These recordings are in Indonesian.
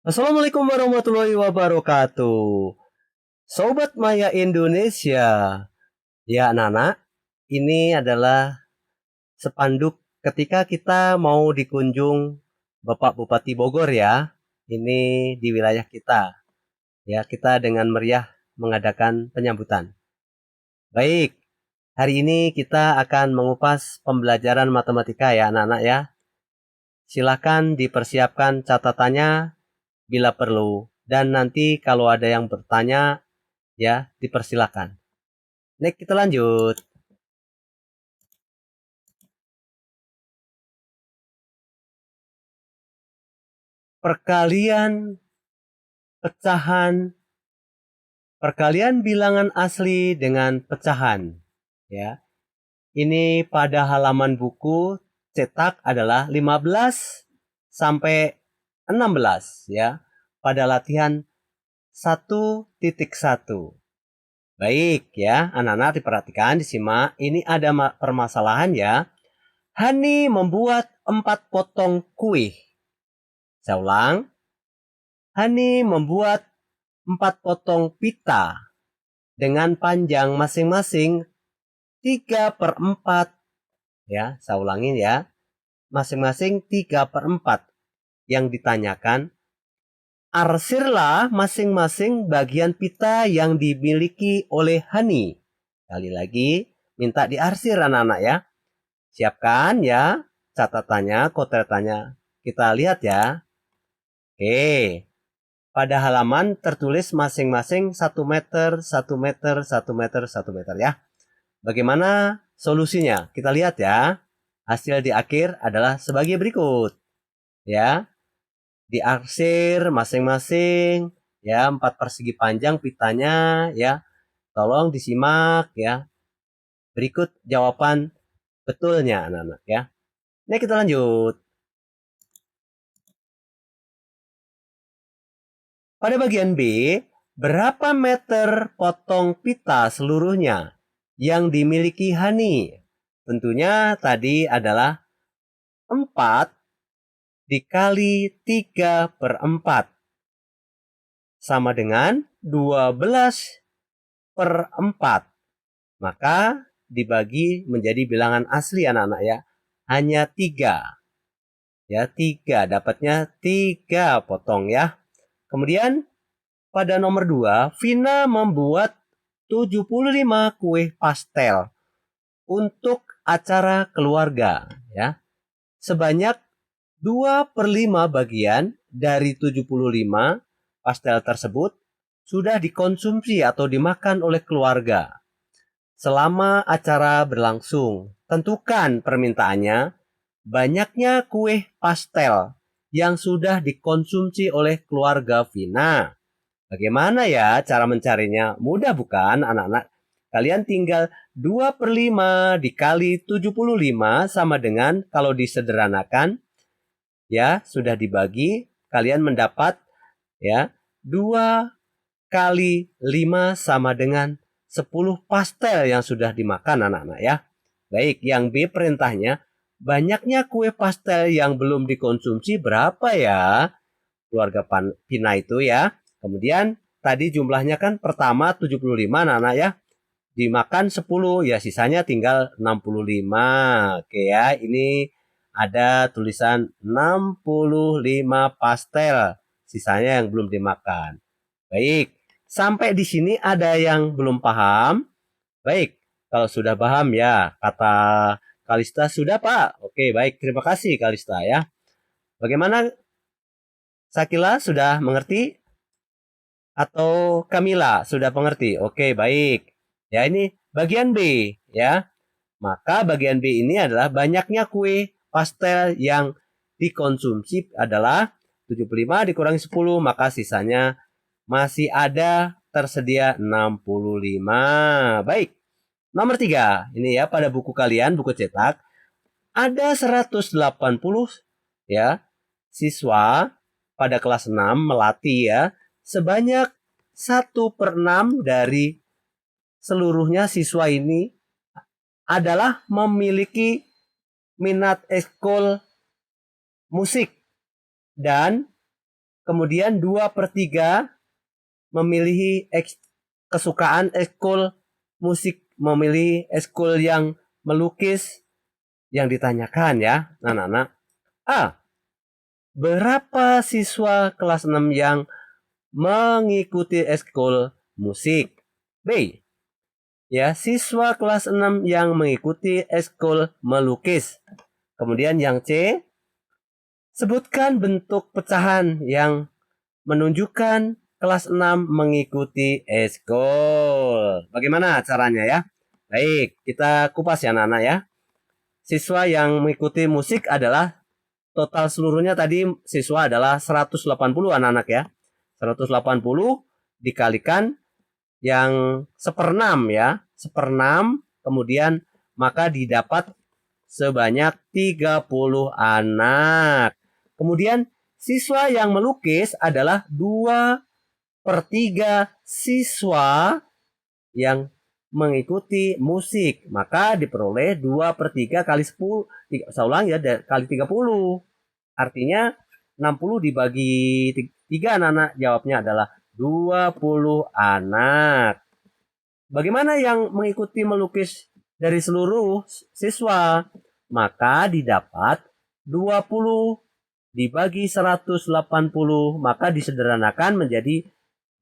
Assalamualaikum warahmatullahi wabarakatuh. Sobat Maya Indonesia. Ya anak-anak, ini adalah spanduk ketika kita mau dikunjung Bapak Bupati Bogor ya. Ini di wilayah kita. Ya, kita dengan meriah mengadakan penyambutan. Baik, hari ini kita akan mengupas pembelajaran matematika ya anak-anak ya. Silakan dipersiapkan catatannya bila perlu. Dan nanti kalau ada yang bertanya, ya, dipersilakan. Next, kita lanjut. Perkalian pecahan, perkalian bilangan asli dengan pecahan. Ya, ini pada halaman buku cetak adalah 15 sampai 16 ya. Pada latihan 1.1. Baik ya, anak-anak diperhatikan, disimak. Ini ada permasalahan ya. Hani membuat 4 potong kue. Saya ulang. Hani membuat 4 potong pita dengan panjang masing-masing 3/4. Ya, saya ulangin ya. Masing-masing 3/4. Yang ditanyakan, arsirlah masing-masing bagian pita yang dimiliki oleh Hani. Kali lagi, minta diarsir anak-anak ya. Siapkan ya catatannya, kotetannya. Kita lihat ya. Oke. Pada halaman tertulis masing-masing 1 meter, 1 meter, 1 meter, 1 meter ya. Bagaimana solusinya? Kita lihat ya. Hasil di akhir adalah sebagai berikut. Ya. Diarsir masing-masing ya 4 persegi panjang pitanya ya. Tolong disimak ya. Berikut jawaban betulnya anak-anak ya. Nah, kita lanjut. Pada bagian B, berapa meter potong pita seluruhnya yang dimiliki Hani? Tentunya tadi adalah 4 dikali 3/4 sama dengan 12/4. Maka dibagi menjadi bilangan asli anak-anak ya. Hanya 3. Ya, 3. Dapatnya 3 potong ya. Kemudian pada nomor 2, Vina membuat 75 kue pastel untuk acara keluarga ya. Sebanyak 2/5 bagian dari 75 pastel tersebut sudah dikonsumsi atau dimakan oleh keluarga selama acara berlangsung. Tentukan permintaannya, banyaknya kue pastel yang sudah dikonsumsi oleh keluarga Vina. Bagaimana ya cara mencarinya? Mudah bukan anak-anak? Kalian tinggal 2/5 dikali 75 sama dengan, kalau disederhanakan, ya sudah dibagi, kalian mendapat ya 2 kali 5 sama dengan 10 pastel yang sudah dimakan anak-anak ya. Baik, yang B perintahnya, banyaknya kue pastel yang belum dikonsumsi berapa ya? Keluarga Pina itu ya. Kemudian tadi jumlahnya kan pertama 75 anak-anak ya. Dimakan 10 ya, sisanya tinggal 65. Oke ya, ini ada tulisan 65 pastel. Sisanya yang belum dimakan. Baik, sampai di sini ada yang belum paham? Baik, kalau sudah paham ya, kata Kalista sudah Pak. Oke, baik, terima kasih Kalista ya. Bagaimana Sakila, sudah mengerti? Atau Kamila sudah mengerti? Oke, baik. Ya, ini bagian B ya. Maka bagian B ini adalah banyaknya kue pastel yang dikonsumsi adalah 75 dikurangi 10, maka sisanya masih ada tersedia 65. Baik. Nomor 3. Ini ya, pada buku kalian, buku cetak, ada 180 ya siswa pada kelas 6 melatih ya. Sebanyak 1/6 dari seluruhnya siswa ini adalah memiliki minat ekskul musik dan Kemudian 2/3 memilih kesukaan ekskul musik, memilih ekskul yang melukis yang ditanyakan ya, anak-anak. A. Berapa siswa kelas 6 yang mengikuti ekskul musik? B. Ya, siswa kelas 6 yang mengikuti ekskul melukis. Kemudian yang C, sebutkan bentuk pecahan yang menunjukkan kelas 6 mengikuti ekskul. Bagaimana caranya ya? Baik, kita kupas ya anak-anak ya. Siswa yang mengikuti musik adalah total seluruhnya tadi siswa adalah 180 anak-anak ya. 180 dikalikan yang 1/6 ya. 1/6 kemudian maka didapat sebanyak 30 anak. Kemudian siswa yang melukis adalah 2/3 siswa yang mengikuti musik. Maka diperoleh 2/3 kali 10. Saya ulang ya, kali 30. Artinya 60 dibagi 3 anak-anak. Jawabnya adalah 20 anak. Bagaimana yang mengikuti melukis dari seluruh siswa? Maka didapat 20 dibagi 180, maka disederhanakan menjadi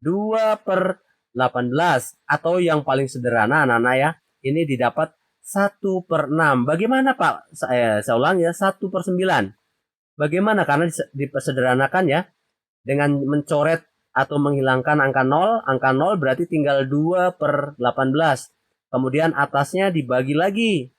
2/18. Atau yang paling sederhana anak-anak ya, ini didapat 1/6. Bagaimana Pak? Saya ulang ya, 1/9. Bagaimana? Karena disederhanakan ya, dengan mencoret atau menghilangkan angka 0. Angka 0 berarti tinggal 2/18. Kemudian atasnya dibagi lagi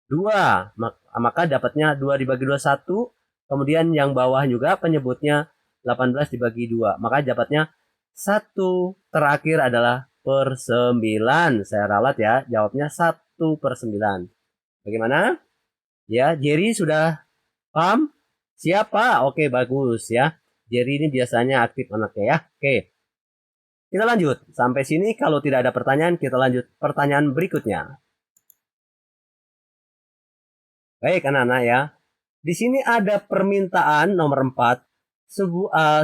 2. Maka dapatnya 2 dibagi 2, 1. Kemudian yang bawah juga penyebutnya 18 dibagi 2. Maka dapatnya 1. Terakhir adalah per 9. Saya ralat ya. Jawabnya 1/9. Bagaimana? Ya, Jerry sudah paham? Siapa? Oke, bagus ya. Jerry ini biasanya aktif anaknya ya. Oke. Kita lanjut. Sampai sini kalau tidak ada pertanyaan, kita lanjut pertanyaan berikutnya. Baik anak-anak ya. Di sini ada permintaan nomor 4,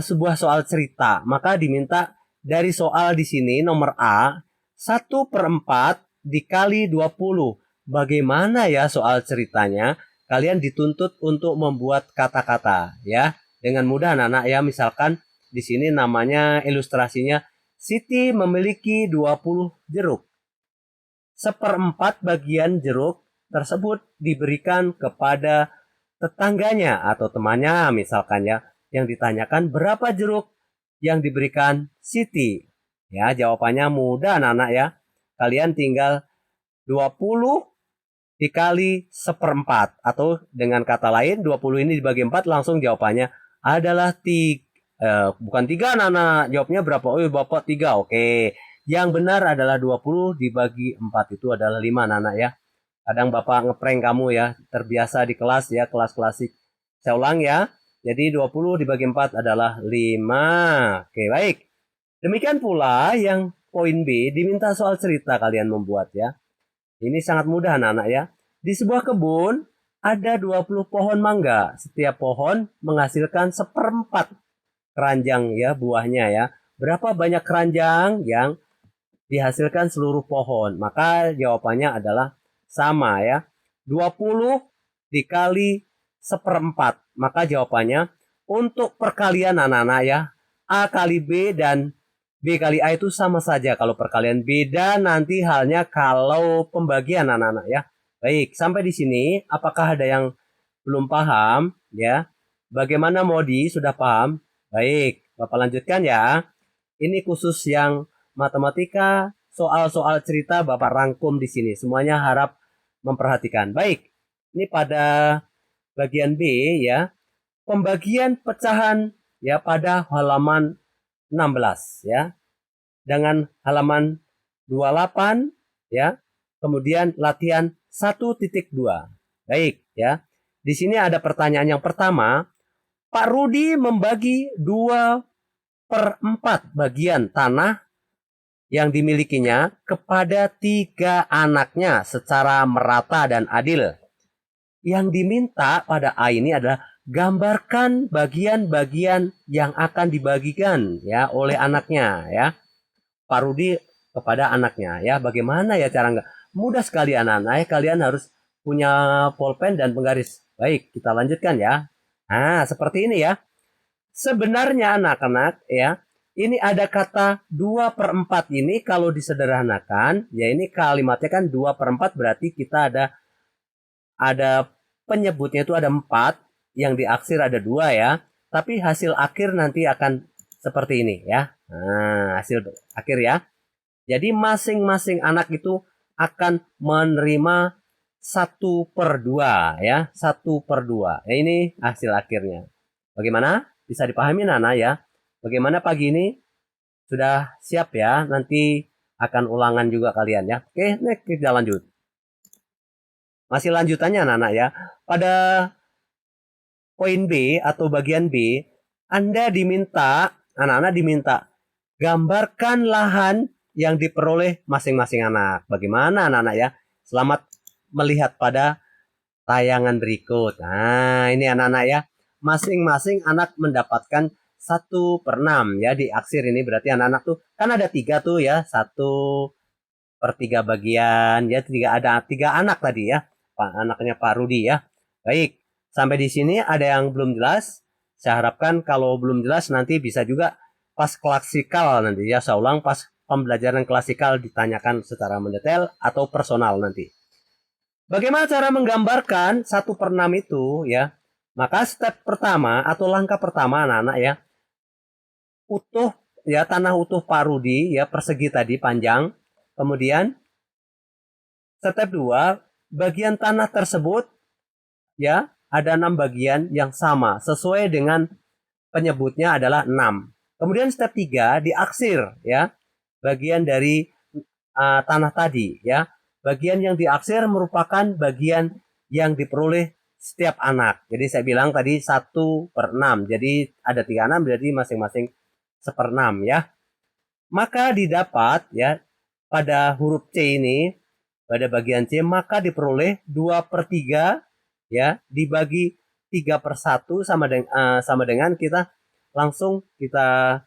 sebuah soal cerita. Maka diminta dari soal di sini nomor A, 1/4 dikali 20. Bagaimana ya soal ceritanya? Kalian dituntut untuk membuat kata-kata ya. Dengan mudah anak-anak ya, misalkan di sini namanya ilustrasinya Siti memiliki 20 jeruk. 1/4 bagian jeruk tersebut diberikan kepada tetangganya atau temannya misalkan ya, yang ditanyakan berapa jeruk yang diberikan Siti. Ya, jawabannya mudah anak-anak ya. Kalian tinggal 20 dikali 1/4 atau dengan kata lain 20 ini dibagi 4, langsung jawabannya adalah bukan 3 anak-anak. Jawabnya berapa? Oh, Bapak 3. Oke. Yang benar adalah 20 dibagi 4 itu adalah 5 anak-anak ya. Kadang Bapak ngeprank kamu ya, terbiasa di kelas ya, kelas klasik. Saya ulang ya. Jadi 20 dibagi 4 adalah 5. Oke, baik. Demikian pula yang poin B, diminta soal cerita kalian membuat ya. Ini sangat mudah anak-anak ya. Di sebuah kebun ada 20 pohon mangga. Setiap pohon menghasilkan 1/4 keranjang ya buahnya ya. Berapa banyak keranjang yang dihasilkan seluruh pohon? Maka jawabannya adalah sama ya. 20 dikali 1/4. Maka jawabannya untuk perkalian anak-anak ya. A kali B dan B kali A itu sama saja kalau perkalian. Beda nanti halnya kalau pembagian anak-anak ya. Baik, sampai di sini apakah ada yang belum paham ya? Bagaimana Modi, sudah paham? Baik, Bapak lanjutkan ya. Ini khusus yang matematika, soal-soal cerita Bapak rangkum di sini. Semuanya harap memperhatikan. Baik, ini pada bagian B ya. Pembagian pecahan ya pada halaman 16 ya. Dengan halaman 28 ya. Kemudian latihan 1.2. Baik ya. Di sini ada pertanyaan yang pertama. Pak Rudi membagi 2/4 bagian tanah yang dimilikinya kepada 3 anaknya secara merata dan adil. Yang diminta pada A ini adalah gambarkan bagian-bagian yang akan dibagikan ya oleh anaknya ya. Pak Rudi kepada anaknya ya. Bagaimana ya cara nggak? Mudah sekali anak-anak ya, kalian harus punya pulpen dan penggaris. Baik, kita lanjutkan ya. Nah, seperti ini ya. Sebenarnya anak-anak ya, ini ada kata 2/4 ini kalau disederhanakan, ya ini kalimatnya kan 2/4 berarti kita ada penyebutnya itu ada 4, yang diaksir ada 2 ya. Tapi hasil akhir nanti akan seperti ini ya. Nah, hasil akhir ya. Jadi masing-masing anak itu akan menerima 1/2 ya. 1/2. Ya ini hasil akhirnya. Bagaimana? Bisa dipahami Nana ya? Bagaimana pagi ini? Sudah siap ya? Nanti akan ulangan juga kalian ya. Oke, next kita lanjut. Masih lanjutannya anak-anak ya. Pada poin B atau bagian B, Anda diminta, anak-anak diminta, gambarkan lahan yang diperoleh masing-masing anak. Bagaimana anak-anak ya? Selamat melihat pada tayangan berikut. Nah, ini anak-anak ya. Masing-masing anak mendapatkan 1/6 ya di aksir ini. Berarti anak-anak tuh kan ada 3 tuh ya. 1/3 bagian ya. Ada 3 anak tadi ya. Anaknya Pak Rudi ya. Baik, sampai di sini ada yang belum jelas. Saya harapkan kalau belum jelas nanti bisa juga pas klasikal nanti ya. Saya ulang pas pembelajaran klasikal ditanyakan secara mendetail atau personal nanti. Bagaimana cara menggambarkan 1/6 itu ya? Maka step pertama atau langkah pertama anak-anak ya, utuh ya, tanah utuh Pak Rudi ya, persegi tadi panjang. Kemudian step 2, bagian tanah tersebut ya ada 6 bagian yang sama sesuai dengan penyebutnya adalah 6. Kemudian step 3 diaksir ya, bagian dari tanah tadi ya. Bagian yang diaksir merupakan bagian yang diperoleh setiap anak. Jadi saya bilang tadi 1/6. Jadi ada 3 anak berarti masing-masing 1/6 ya. Maka didapat ya pada huruf C ini, pada bagian C, maka diperoleh 2/3 ya dibagi 3/1 sama dengan kita langsung kita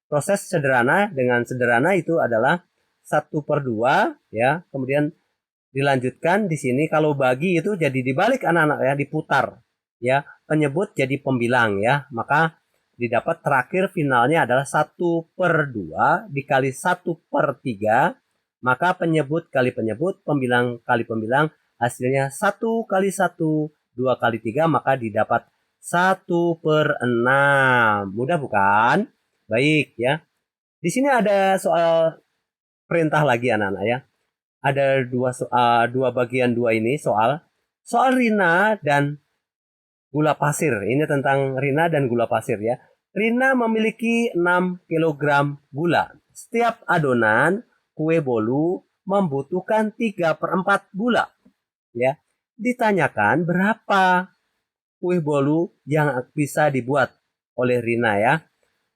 proses sederhana. Dengan sederhana itu adalah 1/2 ya. Kemudian dilanjutkan di sini kalau bagi itu jadi dibalik anak-anak ya, diputar ya, penyebut jadi pembilang ya. Maka didapat terakhir finalnya adalah 1/2 dikali 1/3, maka penyebut kali penyebut, pembilang kali pembilang, hasilnya 1 kali 1, 2 kali 3, maka didapat 1/6. Mudah bukan? Baik ya. Di sini ada soal perintah lagi anak-anak ya. Ada dua bagian dua ini soal Rina dan gula pasir. Ini tentang Rina dan gula pasir ya. Rina memiliki 6 kg gula. Setiap adonan kue bolu membutuhkan 3/4 gula. Ya. Ditanyakan berapa kue bolu yang bisa dibuat oleh Rina ya.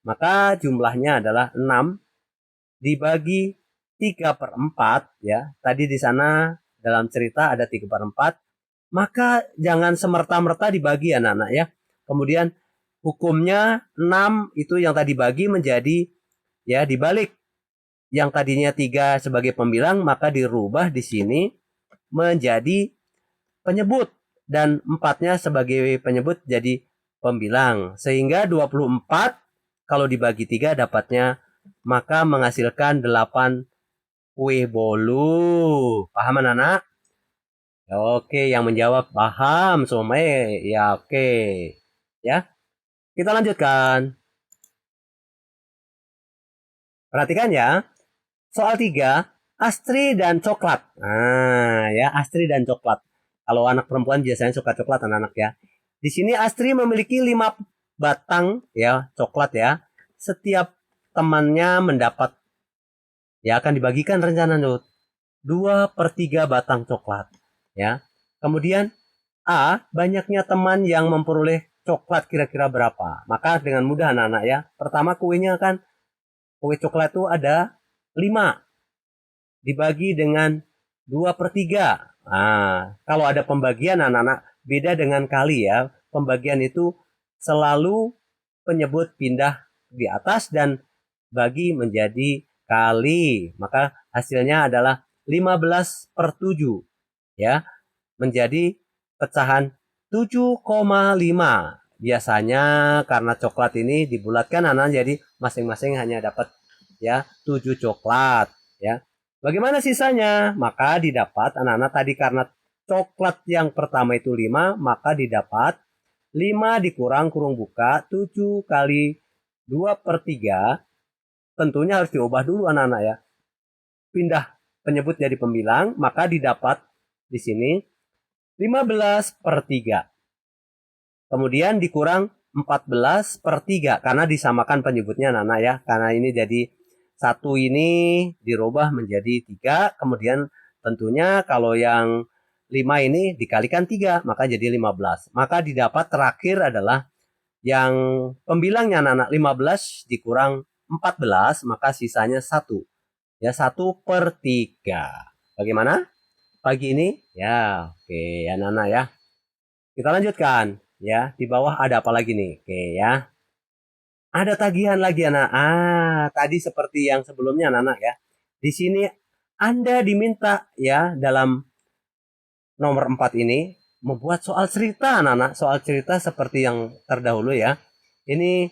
Maka jumlahnya adalah 6 dibagi 3/4 ya. Tadi di sana dalam cerita ada 3/4. Maka jangan semerta-merta dibagi anak-anak ya. Kemudian hukumnya 6 itu yang tadi bagi menjadi ya dibalik. Yang tadinya 3 sebagai pembilang maka dirubah di sini menjadi penyebut dan 4-nya sebagai penyebut jadi pembilang. Sehingga 24 kalau dibagi 3 dapatnya maka menghasilkan 8 kue bolu. Paham anak-anak? Oke, yang menjawab paham semua ya, oke. Ya. Kita lanjutkan. Perhatikan ya. Soal 3, Astri dan coklat. Nah, ya, Astri dan coklat. Kalau anak perempuan biasanya suka coklat anak-anak ya. Di sini Astri memiliki 5 batang ya, coklat ya. Setiap temannya mendapat ya akan dibagikan rencana 2/3 batang coklat ya. Kemudian A, banyaknya teman yang memperoleh coklat kira-kira berapa? Maka dengan mudah anak-anak ya. Pertama kuenya kan kue coklat itu ada 5 dibagi dengan 2/3. Nah, kalau ada pembagian anak-anak beda dengan kali ya. pembagian itu selalu penyebut pindah di atas dan bagi menjadi kali. Maka hasilnya adalah 15/7 ya, menjadi pecahan 7,5. Biasanya karena coklat ini dibulatkan anak, jadi masing-masing hanya dapat ya 7 coklat ya. Bagaimana sisanya? Maka didapat anak-anak tadi karena coklat yang pertama itu 5, maka didapat 5 dikurang kurung buka 7 kali 2/3. Tentunya harus diubah dulu anak-anak ya. Pindah penyebut jadi pembilang, maka didapat di sini 15/3. Kemudian dikurang 14/3 karena disamakan penyebutnya anak-anak ya. Karena ini jadi 1 ini dirubah menjadi 3. Kemudian tentunya kalau yang 5 ini dikalikan 3, maka jadi 15. Maka didapat terakhir adalah yang pembilangnya anak-anak 15 dikurang 14, maka sisanya 1. Ya, 1/3. Bagaimana pagi ini? Ya, oke anak-anak ya. Kita lanjutkan ya. Di bawah ada apa lagi nih? Oke ya. Ada tagihan lagi anak. Tadi seperti yang sebelumnya anak-anak ya. Di sini Anda diminta ya dalam nomor 4 ini membuat soal cerita anak-anak. Soal cerita seperti yang terdahulu ya. Ini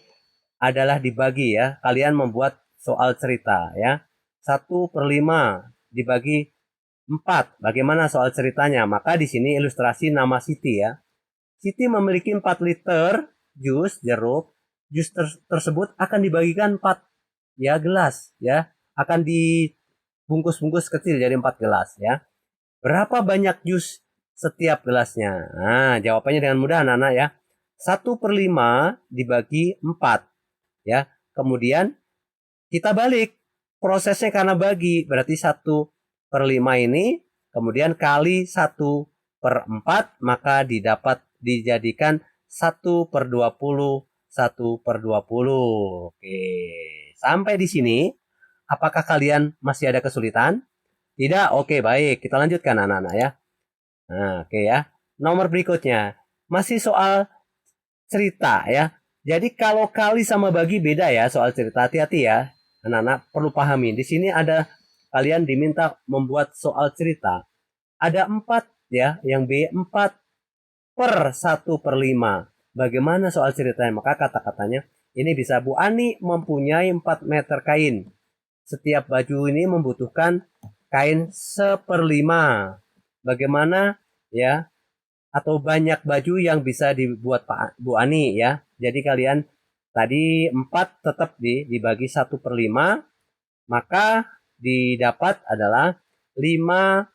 adalah dibagi ya. Kalian membuat soal cerita ya. 1/5 dibagi 4. Bagaimana soal ceritanya? Maka di sini ilustrasi nama Siti ya. Siti memiliki 4 liter jus jeruk. Jus tersebut akan dibagikan 4 ya gelas ya. Akan dibungkus-bungkus kecil jadi 4 gelas ya. Berapa banyak jus setiap gelasnya? Nah, jawabannya dengan mudah anak-anak ya. 1/5 dibagi 4 ya. Kemudian kita balik prosesnya karena bagi, berarti 1/5 ini kemudian kali 1/4, maka dijadikan 1/20. 1/20. Oke, sampai di sini apakah kalian masih ada kesulitan? Tidak? Oke, baik, kita lanjutkan anak-anak ya. Nah, oke ya. Nomor berikutnya masih soal cerita ya. Jadi kalau kali sama bagi beda ya soal cerita, hati-hati ya. Anak-anak perlu pahami. Di sini ada kalian diminta membuat soal cerita. Ada 4 ya, yang B 4/1/5. Bagaimana soal ceritanya? Maka kata-katanya ini bisa Bu Ani mempunyai 4 meter kain. Setiap baju ini membutuhkan kain 1/5. Bagaimana ya? Atau banyak baju yang bisa dibuat Pak Bu Ani ya. Jadi kalian tadi 4 tetap dibagi 1/5, maka didapat adalah 5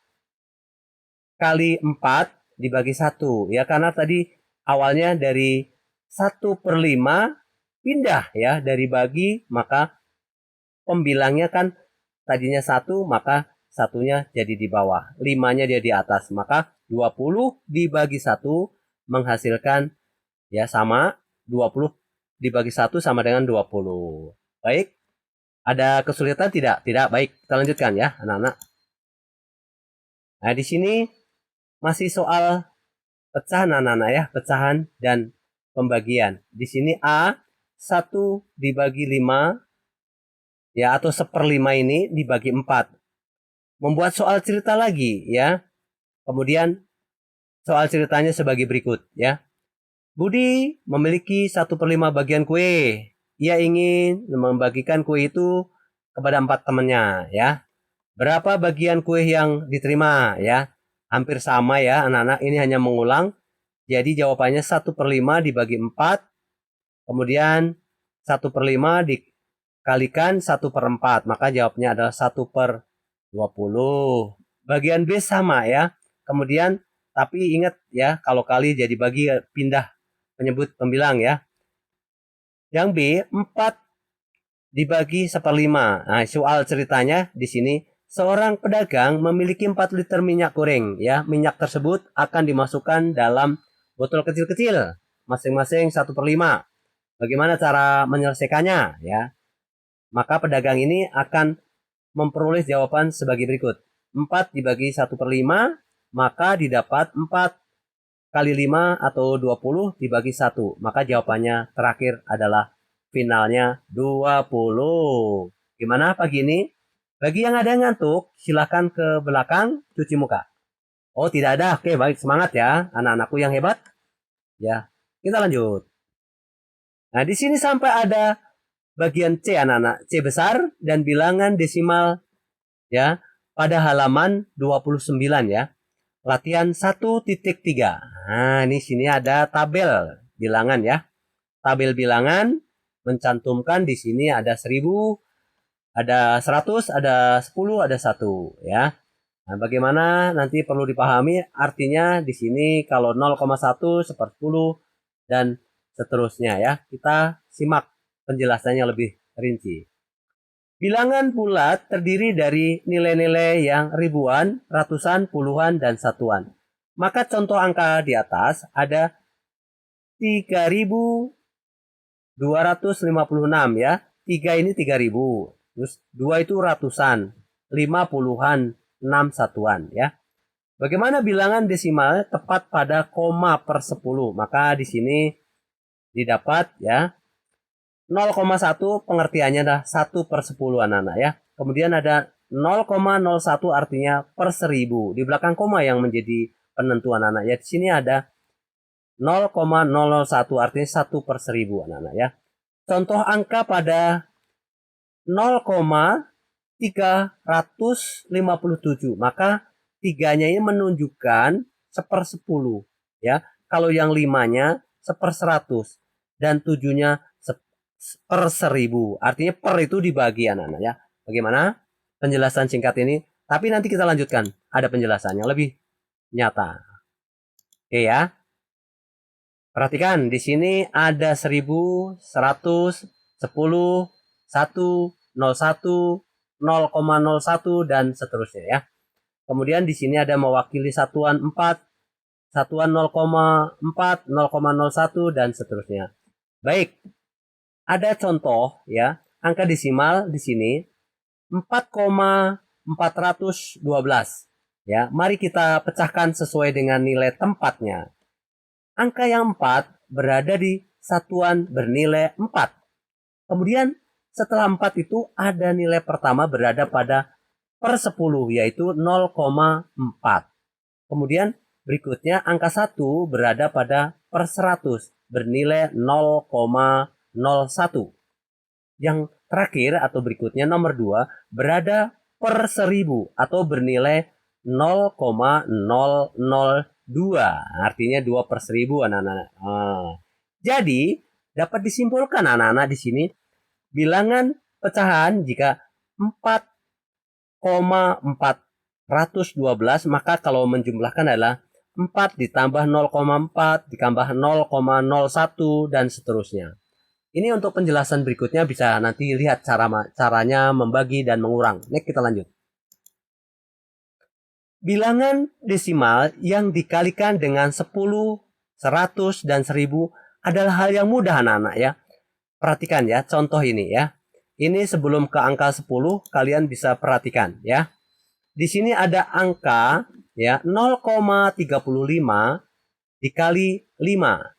kali 4 dibagi 1 ya, karena tadi awalnya dari 1/5 pindah ya dari bagi, maka pembilangnya kan tadinya 1, maka satunya jadi di bawah, 5-nya dia di atas, maka 20 dibagi 1 menghasilkan ya sama 20 dibagi 1 sama dengan 20. Baik, ada kesulitan tidak? Tidak. Baik, kita lanjutkan ya anak-anak. Nah, di sini masih soal pecahan anak-anak ya, pecahan dan pembagian. Di sini A 1 dibagi 5 ya, atau 1/5 ini dibagi 4. Membuat soal cerita lagi ya. Kemudian soal ceritanya sebagai berikut ya. Budi memiliki 1/5 bagian kue. Ia ingin membagikan kue itu kepada 4 temannya ya. Berapa bagian kue yang diterima ya? Hampir sama ya anak-anak, ini hanya mengulang. Jadi jawabannya 1/5 dibagi 4. Kemudian 1/5 dikalikan 1/4. Maka jawabnya adalah 1/20. Bagian B sama ya. Kemudian tapi ingat ya, kalau kali jadi bagi pindah penyebut pembilang ya. Yang B 4 dibagi 1/5. Nah, soal ceritanya di sini seorang pedagang memiliki 4 liter minyak goreng ya. Minyak tersebut akan dimasukkan dalam botol kecil-kecil masing-masing 1/5. Bagaimana cara menyelesaikannya ya? Maka pedagang ini akan memperoleh jawaban sebagai berikut. 4 dibagi 1/5, maka didapat 4 kali 5 atau 20 dibagi 1. Maka jawabannya terakhir adalah finalnya 20. Gimana pagi ini? Bagi yang ada yang ngantuk, silakan ke belakang cuci muka. Oh, tidak ada. Oke, baik, semangat ya anak-anakku yang hebat. Ya, kita lanjut. Nah, di sini sampai ada bagian C anak-anak, C besar dan bilangan desimal ya pada halaman 29 ya. Latihan 1.3. Nah, ini sini ada tabel bilangan ya. Tabel bilangan mencantumkan di sini ada 1000, ada 100, ada 10, ada 1 ya. Nah, bagaimana nanti perlu dipahami artinya di sini kalau 0,1 seper-10 dan seterusnya ya. Kita simak penjelasannya lebih rinci. Bilangan bulat terdiri dari nilai-nilai yang ribuan, ratusan, puluhan, dan satuan. Maka contoh angka di atas ada 3256 ya. 3 ini 3000. Terus 2 itu ratusan, 5 puluhan, 6 satuan ya. Bagaimana bilangan desimal tepat pada koma per 10? Maka di sini didapat ya 0,1 pengertiannya adalah 1 per 10 anak-anak ya. Kemudian ada 0,01 artinya per 1000. Di belakang koma yang menjadi penentuan anak ya. Di sini ada 0,001 artinya 1 per 1000 anak-anak ya. Contoh angka pada 0,357. Maka tiganya ini menunjukkan seper 10 ya. Kalau yang 5-nya seper 100 dan 7-nya per 1000. Artinya per itu dibagi anak-anak ya. Bagaimana penjelasan singkat ini? Tapi nanti kita lanjutkan. Ada penjelasan yang lebih nyata. Oke ya. Perhatikan di sini ada 1000, 100, 10, 1, 01, 0,01 dan seterusnya ya. Kemudian di sini ada mewakili satuan 4, satuan 0,4, 0,01 dan seterusnya. Baik. Ada contoh ya, angka desimal di sini 4,412 ya. Mari kita pecahkan sesuai dengan nilai tempatnya. Angka yang 4 berada di satuan bernilai 4. Kemudian setelah 4 itu ada nilai pertama berada pada per 10 yaitu 0,4. Kemudian berikutnya angka 1 berada pada per 100 bernilai 0,01. Yang terakhir atau berikutnya nomor 2 berada per 1000 atau bernilai 0,002. Artinya 2 per 1000 anak-anak. Jadi dapat disimpulkan anak-anak di sini bilangan pecahan jika 4,412 maka kalau menjumlahkan adalah 4 ditambah 0,4 ditambah 0,01 dan seterusnya. Ini untuk penjelasan berikutnya bisa nanti lihat caranya membagi dan mengurang. Next kita lanjut. Bilangan desimal yang dikalikan dengan 10, 100, dan 1000 adalah hal yang mudah anak-anak ya. Perhatikan ya contoh ini ya. Ini sebelum ke angka 10 kalian bisa perhatikan ya. Di sini ada angka ya 0,35 dikali 5.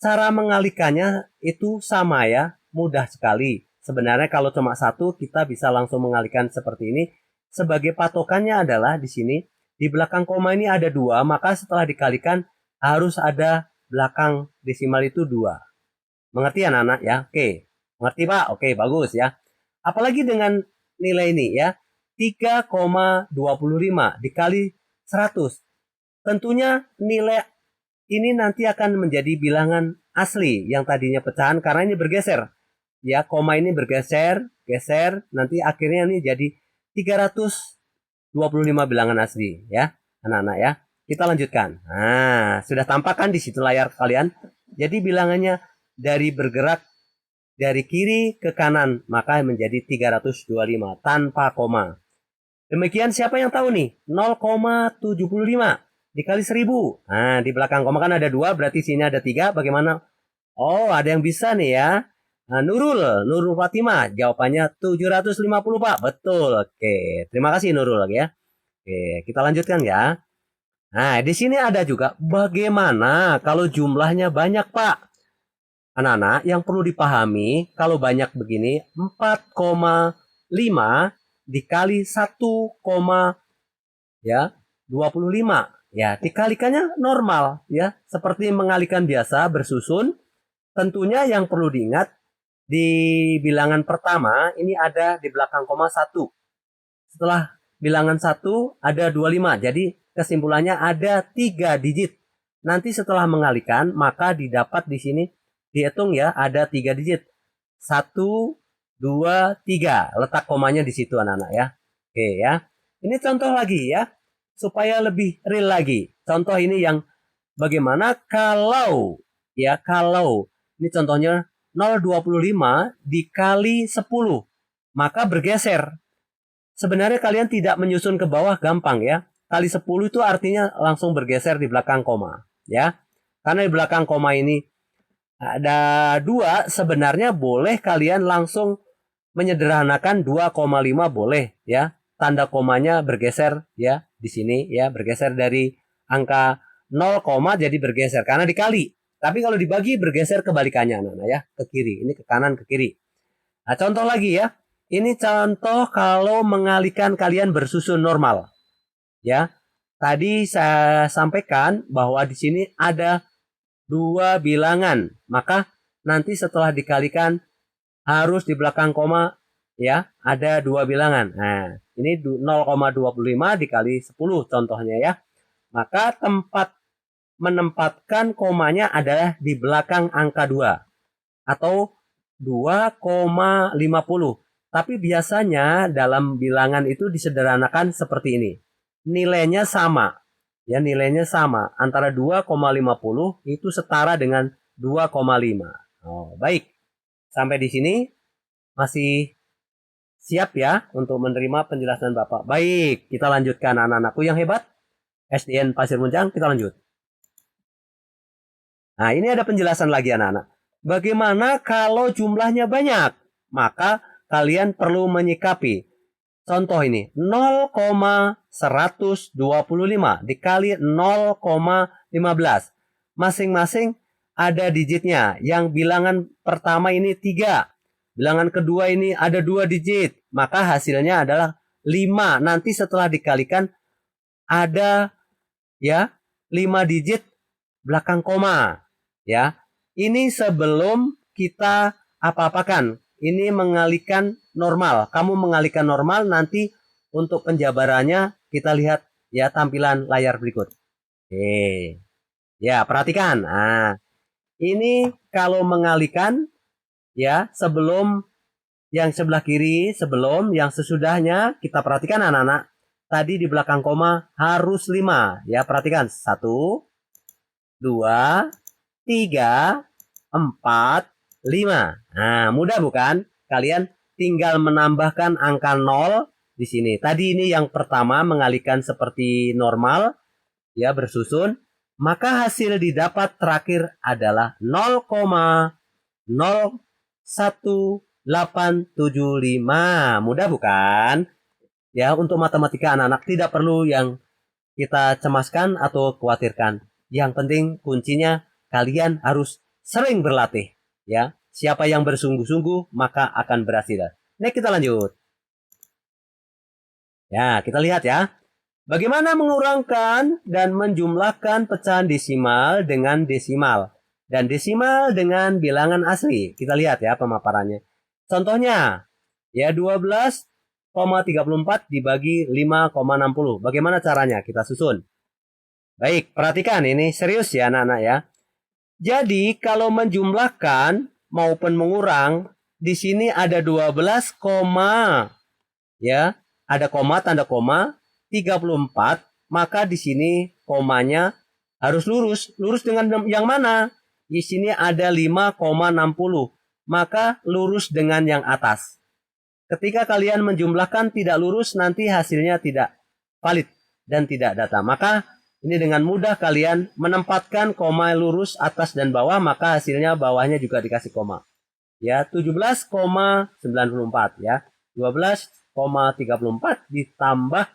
Cara mengalikannya itu sama ya, mudah sekali. Sebenarnya kalau cuma 1 kita bisa langsung mengalihkan seperti ini. Sebagai patokannya adalah di sini di belakang koma ini ada 2, maka setelah dikalikan harus ada belakang desimal itu 2. Mengerti anak-anak ya? Oke. Mengerti Pak? Oke, bagus ya. Apalagi dengan nilai ini ya. 3,25 dikali 100. Tentunya nilai ini nanti akan menjadi bilangan asli yang tadinya pecahan karena ini bergeser. Ya, koma ini bergeser, geser, nanti akhirnya ini jadi 325 bilangan asli ya, anak-anak ya. Kita lanjutkan. Nah, sudah tampak kan di situ layar kalian. Jadi bilangannya dari bergerak dari kiri ke kanan maka menjadi 325 tanpa koma. Demikian siapa yang tahu nih? 0,75 dikali 1000. Nah, di belakang koma kan ada 2, berarti sini ada 3. Bagaimana? Oh, ada yang bisa nih ya. Nah, Nurul Fatimah. Jawabannya 750, Pak. Betul. Oke, terima kasih Nurul lagi ya. Oke, kita lanjutkan ya. Nah, di sini ada juga bagaimana kalau jumlahnya banyak, Pak. Anak-anak, yang perlu dipahami kalau banyak begini 4,5 dikali 1, ya 25. Ya, dikalikannya normal ya, seperti mengalikan biasa bersusun. Tentunya yang perlu diingat di bilangan pertama ini ada di belakang koma 1. Setelah bilangan 1 ada 25. Jadi kesimpulannya ada 3 digit. Nanti setelah mengalikan maka didapat di sini dihitung ya, ada 3 digit. 1, 2, 3. Letak komanya di situ anak-anak ya. Oke ya. Ini contoh lagi ya, supaya lebih real lagi. Contoh ini yang bagaimana kalau ya, kalau ini contohnya 0,25 dikali 10, maka bergeser. Sebenarnya kalian tidak menyusun ke bawah gampang ya. Kali 10 itu artinya langsung bergeser di belakang koma ya. Karena di belakang koma ini ada 2, sebenarnya boleh kalian langsung menyederhanakan 2,5 boleh ya. Tanda komanya bergeser ya di sini ya, bergeser dari angka 0, jadi bergeser karena dikali. Tapi kalau dibagi bergeser kebalikannya anak-anak ya, ke kiri. Ini ke kanan ke kiri. Nah, contoh lagi ya. Ini contoh kalau mengalikan kalian bersusun normal. Ya. Tadi saya sampaikan bahwa di sini ada 2 bilangan. Maka nanti setelah dikalikan harus di belakang koma ya, ada 2 bilangan. Nah, ini 0,25 dikali 10 contohnya ya. Maka tempat menempatkan komanya adalah di belakang angka 2 atau 2,50. Tapi biasanya dalam bilangan itu disederhanakan seperti ini. Nilainya sama. Ya, nilainya sama. Antara 2,50 itu setara dengan 2,5. Oh, baik. Sampai di sini masih siap ya untuk menerima penjelasan Bapak. Baik, kita lanjutkan anak-anakku yang hebat. SDN Pasir Muncang, kita lanjut. Nah, ini ada penjelasan lagi anak-anak. Bagaimana kalau jumlahnya banyak? Maka kalian perlu menyikapi. Contoh ini, 0,125 dikali 0,15. Masing-masing ada digitnya. Yang bilangan pertama ini 3. Bilangan kedua ini ada 2 digit. Maka hasilnya adalah 5. Nanti setelah dikalikan ada ya 5 digit belakang koma. Ya, ini sebelum kita apa-apakan. Ini mengalihkan normal. Kamu mengalihkan normal, nanti untuk penjabarannya kita lihat ya tampilan layar berikut. Oke. Ya, perhatikan. Nah, ini kalau mengalihkan ya, sebelum yang sebelah kiri, sebelum yang sesudahnya, kita perhatikan anak-anak. Tadi di belakang koma harus 5. Ya, perhatikan. 1, 2, 3, 4, 5. Nah, mudah bukan? Kalian tinggal menambahkan angka 0 di sini. Tadi ini yang pertama mengalihkan seperti normal, ya bersusun. Maka hasil didapat terakhir adalah 0,01875. Mudah bukan? Ya, untuk matematika anak-anak tidak perlu yang kita cemaskan atau khawatirkan. Yang penting kuncinya kalian harus sering berlatih ya. Siapa yang bersungguh-sungguh maka akan berhasil. Nah, kita lanjut. Ya, kita lihat ya. Bagaimana mengurangkan dan menjumlahkan pecahan desimal dengan desimal dan desimal dengan bilangan asli. Kita lihat ya pemaparannya. Contohnya ya 12,34 dibagi 5,60. Bagaimana caranya? Kita susun. Baik, perhatikan ini serius ya anak-anak ya. Jadi kalau menjumlahkan maupun mengurang, di sini ada 12, ya, ada koma, tanda koma, 34, maka di sini komanya harus lurus. Lurus dengan yang mana? Di sini ada 5,60, maka lurus dengan yang atas. Ketika kalian menjumlahkan tidak lurus, nanti hasilnya tidak valid dan tidak data. Maka ini dengan mudah kalian menempatkan koma lurus atas dan bawah, maka hasilnya bawahnya juga dikasih koma. Ya, 17,94 ya. 12,34 ditambah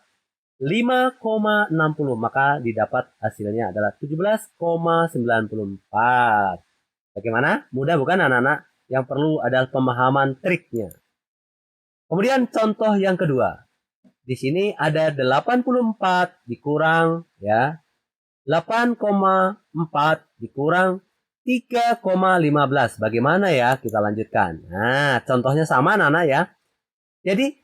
5,60, maka didapat hasilnya adalah 17,94. Bagaimana? Mudah bukan anak-anak? Yang perlu adalah pemahaman triknya. Kemudian contoh yang kedua. Di sini ada 84 dikurang ya. 8,4 dikurang 3,15. Bagaimana ya? Kita lanjutkan. Nah, contohnya sama anak-anak ya. Jadi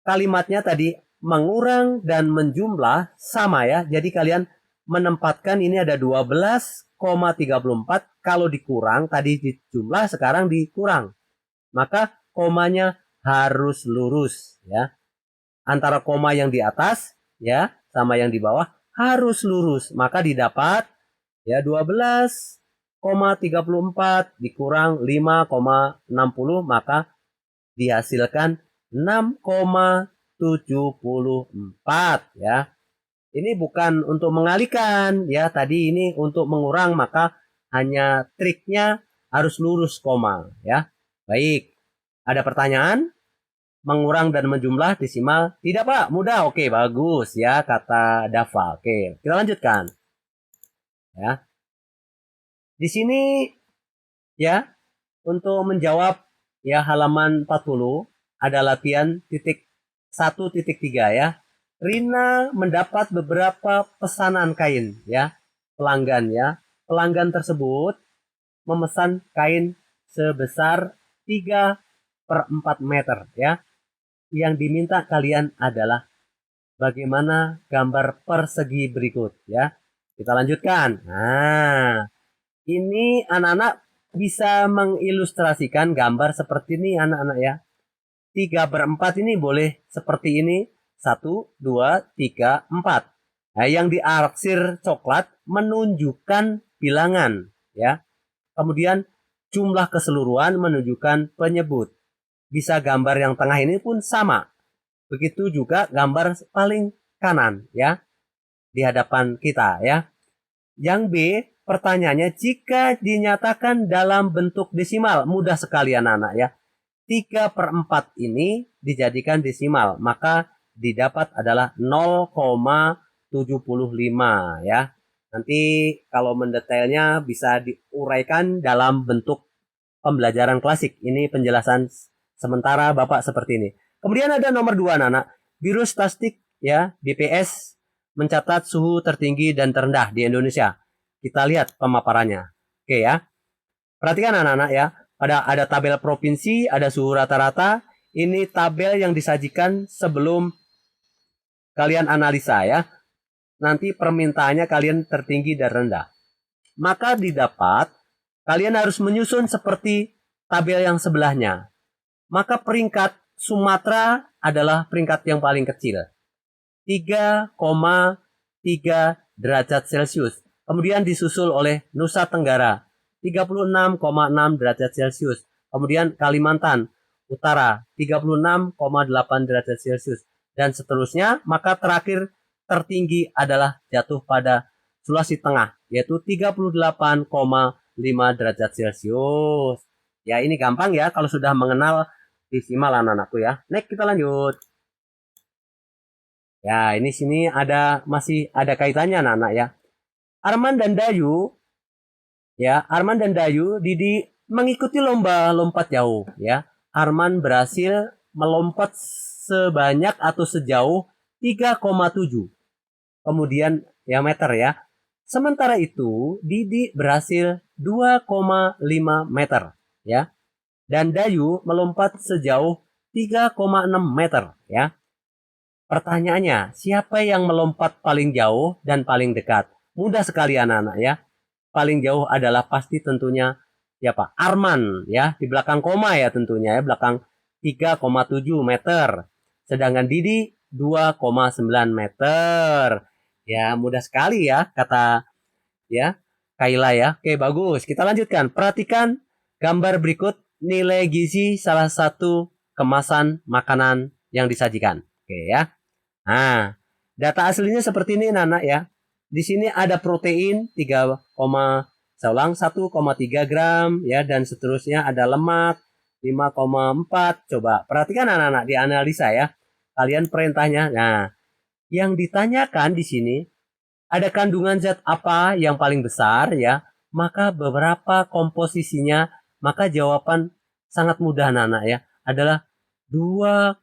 kalimatnya tadi mengurang dan menjumlah sama ya. Jadi kalian menempatkan ini ada 12,34. Kalau dikurang tadi dijumlah, sekarang dikurang. Maka komanya harus lurus ya. Antara koma yang di atas ya sama yang di bawah harus lurus. Maka didapat ya 12,34 dikurang 5,60, maka dihasilkan 6,74 ya. Ini bukan untuk mengalihkan ya, tadi ini untuk mengurang, maka hanya triknya harus lurus koma ya. Baik, ada pertanyaan? Mengurang dan menjumlah desimal tidak Pak? Mudah. Oke, bagus ya kata Dava. Oke, kita lanjutkan ya. Di sini ya untuk menjawab ya halaman 40 ada latihan titik 1.3 ya. Rina mendapat beberapa pesanan kain ya, pelanggan ya. Pelanggan tersebut memesan kain sebesar 3/4 meter ya. Yang diminta kalian adalah bagaimana gambar persegi berikut ya. Kita lanjutkan. Nah, ini anak-anak bisa mengilustrasikan gambar seperti ini anak-anak ya. 3/4 ini boleh seperti ini. 1, 2, 3, 4. Nah, yang diarsir coklat menunjukkan bilangan ya. Kemudian jumlah keseluruhan menunjukkan penyebut. Bisa gambar yang tengah ini pun sama. Begitu juga gambar paling kanan ya di hadapan kita ya. Yang B, pertanyaannya jika dinyatakan dalam bentuk desimal, mudah sekali anak-anak ya. 3/4 ini dijadikan desimal, maka didapat adalah 0,75 ya. Nanti kalau mendetailnya bisa diuraikan dalam bentuk pembelajaran klasik. Ini penjelasan sementara Bapak seperti ini. Kemudian ada nomor 2 anak-anak. Biro Statistik ya, BPS mencatat suhu tertinggi dan terendah di Indonesia. Kita lihat pemaparannya. Oke ya. Perhatikan anak-anak ya. Ada tabel provinsi, ada suhu rata-rata. Ini tabel yang disajikan sebelum kalian analisa ya. Nanti permintaannya kalian tertinggi dan rendah. Maka didapat, kalian harus menyusun seperti tabel yang sebelahnya. Maka peringkat Sumatera adalah peringkat yang paling kecil. 3,3 derajat Celcius. Kemudian disusul oleh Nusa Tenggara 36,6 derajat Celcius. Kemudian Kalimantan Utara 36,8 derajat Celcius. Dan seterusnya, maka terakhir tertinggi adalah jatuh pada Sulawesi Tengah, yaitu 38,5 derajat Celcius. Ya ini gampang ya kalau sudah mengenal desimal anak-anakku ya. Next kita lanjut. Ya ini sini masih ada kaitannya anak-anak ya. Arman dan Dayu Didi mengikuti lomba lompat jauh ya. Arman berhasil melompat sebanyak atau sejauh 3,7 kemudian ya meter ya. Sementara itu Didi berhasil 2,5 meter ya. Dan Dayu melompat sejauh 3,6 meter ya. Pertanyaannya, siapa yang melompat paling jauh dan paling dekat? Mudah sekali anak-anak ya. Paling jauh adalah pasti tentunya siapa? Arman ya, di belakang koma ya tentunya ya, belakang 3,7 meter. Sedangkan Didi 2,9 meter. Ya, mudah sekali ya kata ya Kaila ya. Oke, bagus. Kita lanjutkan. Perhatikan gambar berikut nilai gizi salah satu kemasan makanan yang disajikan. Oke ya. Nah, data aslinya seperti ini anak ya. Di sini ada protein 1,3 gram ya, dan seterusnya ada lemak 5,4. Coba perhatikan anak-anak, dianalisa ya. Kalian perintahnya. Nah, yang ditanyakan di sini ada kandungan zat apa yang paling besar ya, maka beberapa komposisinya, maka jawaban sangat mudah anak-anak ya, adalah 2,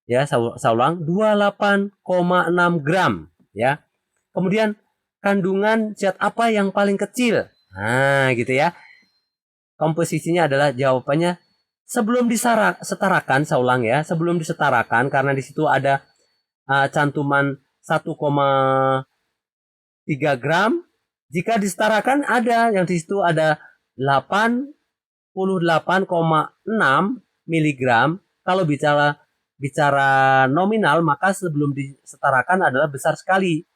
ya saya ulang 28,6 gram ya. Kemudian kandungan zat apa yang paling kecil? Nah, gitu ya. Komposisinya adalah jawabannya sebelum disetarakan, saya ulang ya, sebelum disetarakan karena di situ ada cantuman 1,3 gram. Jika disetarakan ada yang di situ ada 88,6 miligram. Kalau bicara nominal, maka sebelum disetarakan adalah besar sekali.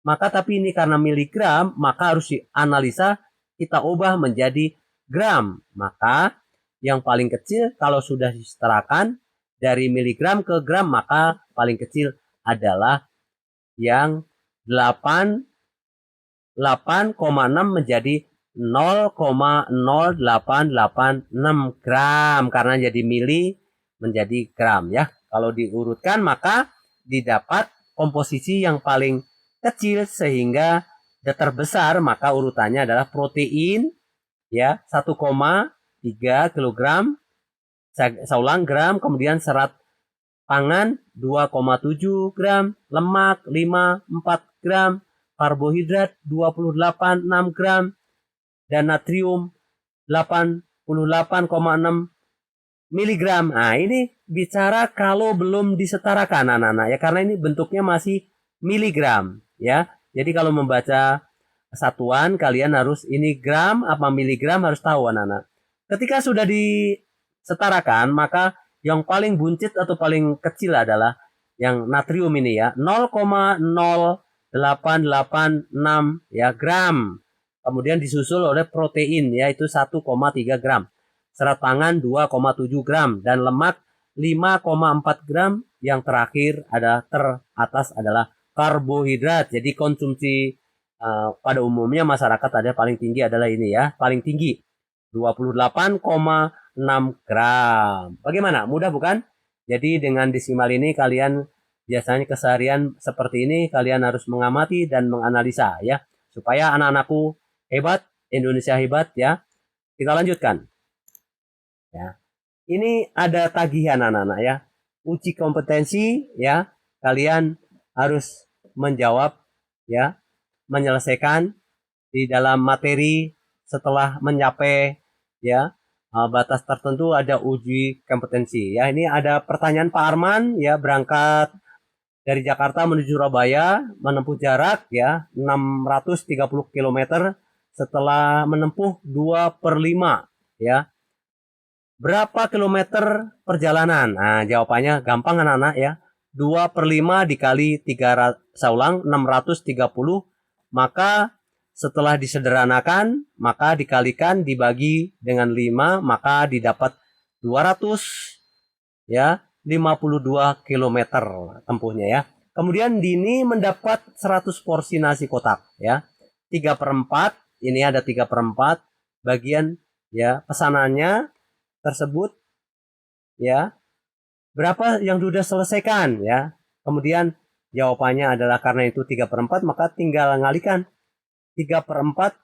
Maka tapi ini karena miligram, maka harus dianalisa, kita ubah menjadi gram. Maka yang paling kecil kalau sudah disetarakan dari miligram ke gram, maka paling kecil adalah yang 8,6 menjadi 0,0886 gram karena jadi mili menjadi gram ya. Kalau diurutkan maka didapat komposisi yang paling kecil sehingga terbesar, maka urutannya adalah protein ya 1,3 kilogram, saya ulang gram, kemudian serat pangan 2,7 gram, lemak 5,4 gram, karbohidrat 28,6 gram, dan natrium 88,6 miligram. Nah, ini bicara kalau belum disetarakan anak-anak ya, karena ini bentuknya masih miligram ya. Jadi kalau membaca satuan kalian harus ini gram apa miligram harus tahu anak-anak. Ketika sudah disetarakan, maka yang paling buncit atau paling kecil adalah yang natrium ini ya, 0,0886 ya gram. Kemudian disusul oleh protein yaitu 1,3 gram. Serat pangan 2,7 gram dan lemak 5,4 gram. Yang terakhir ada teratas adalah karbohidrat. Jadi konsumsi pada umumnya masyarakat ada paling tinggi adalah ini ya, paling tinggi 28,6 gram. Bagaimana? Mudah bukan? Jadi dengan desimal ini kalian biasanya keseharian seperti ini kalian harus mengamati dan menganalisa ya, supaya anak-anakku hebat, Indonesia hebat ya. Kita lanjutkan. Ya. Ini ada tagihan anak-anak ya. Uji kompetensi ya. Kalian harus menjawab ya, menyelesaikan di dalam materi setelah mencapai ya batas tertentu ada uji kompetensi ya. Ini ada pertanyaan Pak Arman ya, berangkat dari Jakarta menuju Surabaya menempuh jarak ya 630 km setelah menempuh 2/5 ya. Berapa kilometer perjalanan? Nah, jawabannya gampang anak-anak ya. 2/5 dikali 3, saya ulang 630, maka setelah disederhanakan maka dikalikan dibagi dengan 5 maka didapat 200 ya 52 km tempuhnya ya. Kemudian Dini mendapat 100 porsi nasi kotak ya. 3/4 ini ada 3/4 bagian ya pesanannya tersebut ya. Berapa yang sudah selesaikan ya. Kemudian jawabannya adalah karena itu 3/4 maka tinggal ngalikan 3/4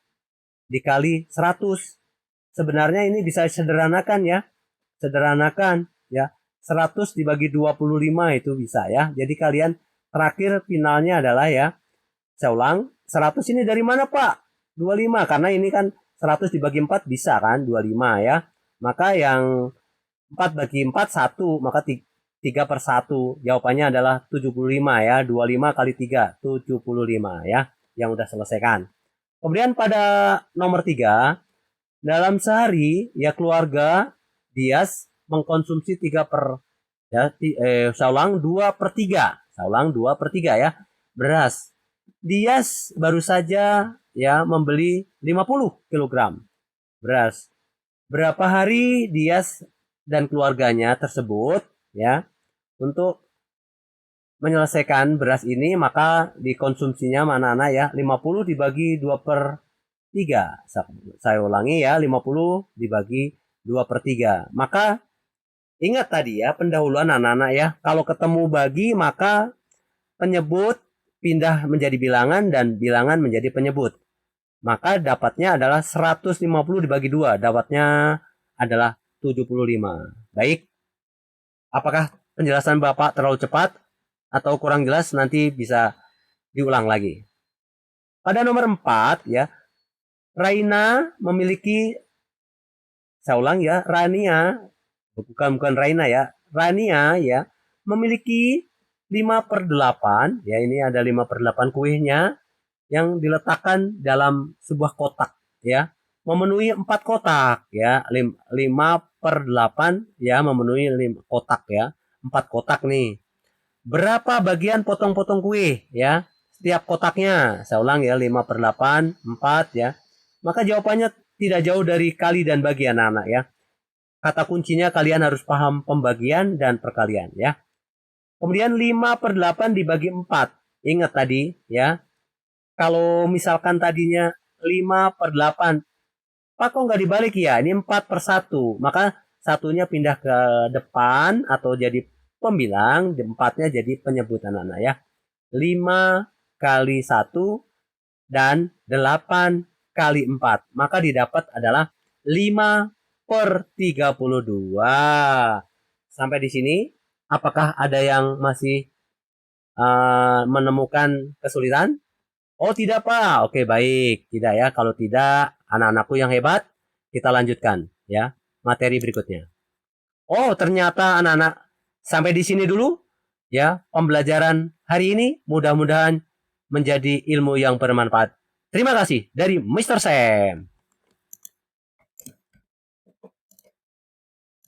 dikali 100. Sebenarnya ini bisa sederhanakan ya. Sederhanakan ya. 100 dibagi 25 itu bisa ya. Jadi kalian terakhir finalnya adalah ya. Saya ulang, 100 ini dari mana Pak? 25 karena ini kan 100 dibagi 4 bisa kan 25 ya. Maka yang 4 bagi 4 1, maka 3/1. Jawabannya adalah 75 ya. 25 kali 3 75 ya. Yang udah selesaikan. Kemudian pada nomor 3, dalam sehari ya keluarga Dias mengkonsumsi 2/3 saya ulang 2/3 ya beras. Dias baru saja ya membeli 50 kg beras. Berapa hari Dias dan keluarganya tersebut ya untuk menyelesaikan beras ini, maka dikonsumsinya anak-anak ya 50 dibagi 2/3. Saya ulangi ya, 50 dibagi 2/3. Maka ingat tadi ya pendahuluan anak-anak ya, kalau ketemu bagi maka penyebut pindah menjadi bilangan dan bilangan menjadi penyebut. Maka dapatnya adalah 150 dibagi 2. Dapatnya adalah 75. Baik. Apakah penjelasan Bapak terlalu cepat atau kurang jelas? Nanti bisa diulang lagi. Pada nomor 4 ya, Raina memiliki, saya ulang ya, Rania, bukan Raina ya, Rania ya, memiliki 5/8, ya ini ada 5/8 kuenya yang diletakkan dalam sebuah kotak ya, memenuhi 4 kotak ya, 5/8 ya, memenuhi 5 kotak ya, 4 kotak nih. Berapa bagian potong-potong kue ya setiap kotaknya? Saya ulang ya, 5/8, 4 ya. Maka jawabannya tidak jauh dari kali dan bagi anak-anak ya. Kata kuncinya kalian harus paham pembagian dan perkalian ya. Kemudian 5/8 dibagi 4. Ingat tadi ya. Kalau misalkan tadinya 5/8, Pak kok nggak dibalik ya? Ini 4/1. Maka satunya pindah ke depan atau jadi pembilang, 4-nya jadi penyebut anak-anak ya. 5 kali 1 dan 8 kali 4. Maka didapat adalah 5/32. Sampai di sini, apakah ada yang masih menemukan kesulitan? Oh tidak Pak, oke baik. Tidak ya, kalau tidak anak-anakku yang hebat, kita lanjutkan ya materi berikutnya. Oh ternyata anak-anak sampai di sini dulu ya pembelajaran hari ini, mudah-mudahan menjadi ilmu yang bermanfaat. Terima kasih dari Mr. Sam.